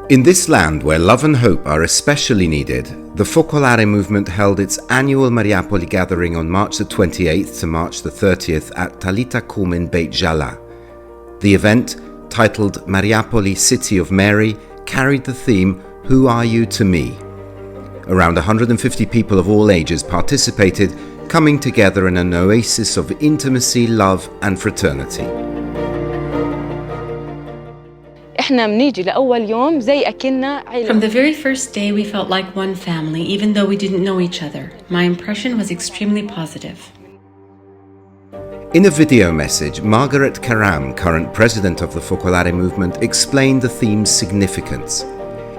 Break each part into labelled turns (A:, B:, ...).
A: In this land where love and hope are especially needed, the Focolare Movement held its annual Mariapoli gathering on March the 28th to March the 30th at Talitha Kumi in Beit Jala. The event, titled Mariapoli City of Mary, carried the theme, Who Are You to Me? Around 150 people of all ages participated, coming together in an oasis of intimacy, love and fraternity.
B: From
C: the very first day, we felt like one family, even though we didn't know each other. My impression was extremely positive.
A: In a video message, Margaret Karam, current president of the Focolare Movement, explained the theme's significance.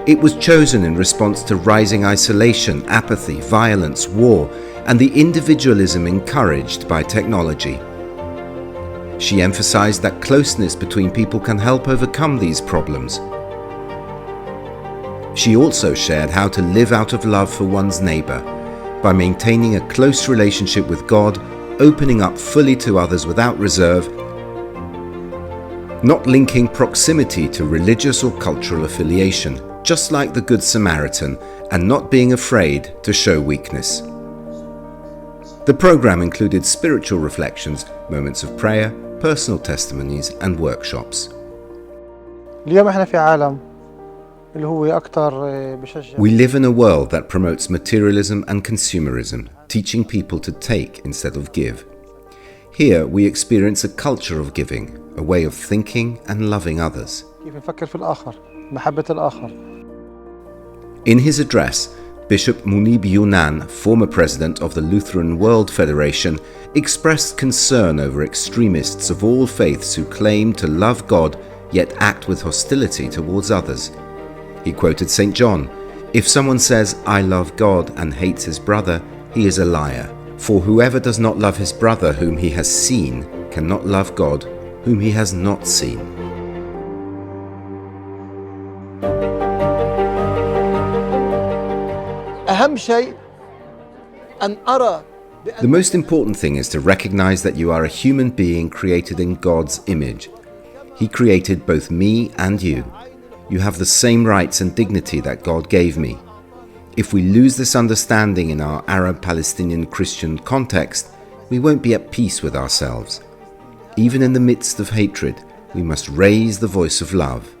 A: It was chosen in response to rising isolation, apathy, violence, war, and the individualism encouraged by technology. She emphasized that closeness between people can help overcome these problems. She also shared how to live out of love for one's neighbor by maintaining a close relationship with God, opening up fully to others without reserve, not linking proximity to religious or cultural affiliation, just like the Good Samaritan, and not being afraid to show weakness. The program included spiritual reflections, moments of prayer, personal testimonies and workshops.
D: We live
A: in a world that promotes materialism and consumerism, teaching people to take instead of give. Here we experience a culture of giving, a way of thinking and loving others. In his address, Bishop Munib Yunan, former president of the Lutheran World Federation, expressed concern over extremists of all faiths who claim to love God yet act with hostility towards others. He quoted St. John, "If someone says, 'I love God' and hates his brother, he is a liar. For whoever does not love his brother whom he has seen cannot love God whom he has not seen." The most important thing is to recognize that you are a human being created in God's image. He created both me and you. You have the same rights and dignity that God gave me. If we lose this understanding in our Arab-Palestinian Christian context, we won't be at peace with ourselves. Even in the midst of hatred, we must raise the voice of love.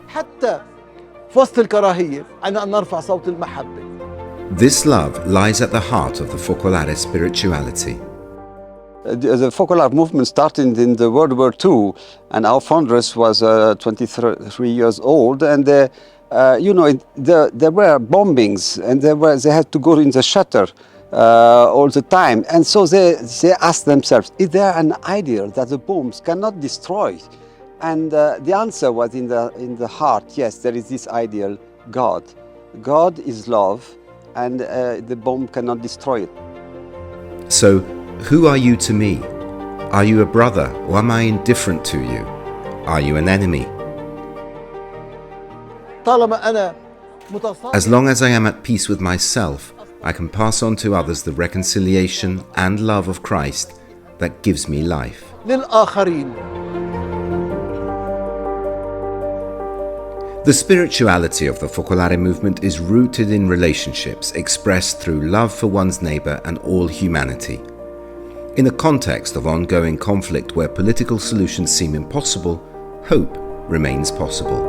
A: This love lies at the heart of the Focolare spirituality.
E: The Focolare movement started in the World War II, and our foundress was 23 years old. And there were bombings, and they had to go in the shutter all the time. And so they asked themselves, is there an ideal that the bombs cannot destroy? And the answer was in the heart. Yes, there is this ideal, God. God is love, and the bomb cannot destroy it.
A: So, who are you to me? Are you a brother, or am I indifferent to you? Are you an enemy? As long as I am at peace with myself, I can pass on to others the reconciliation and love of Christ that gives me life. The spirituality of the Focolare movement is rooted in relationships expressed through love for one's neighbor and all humanity. In a context of ongoing conflict where political solutions seem impossible, hope remains possible.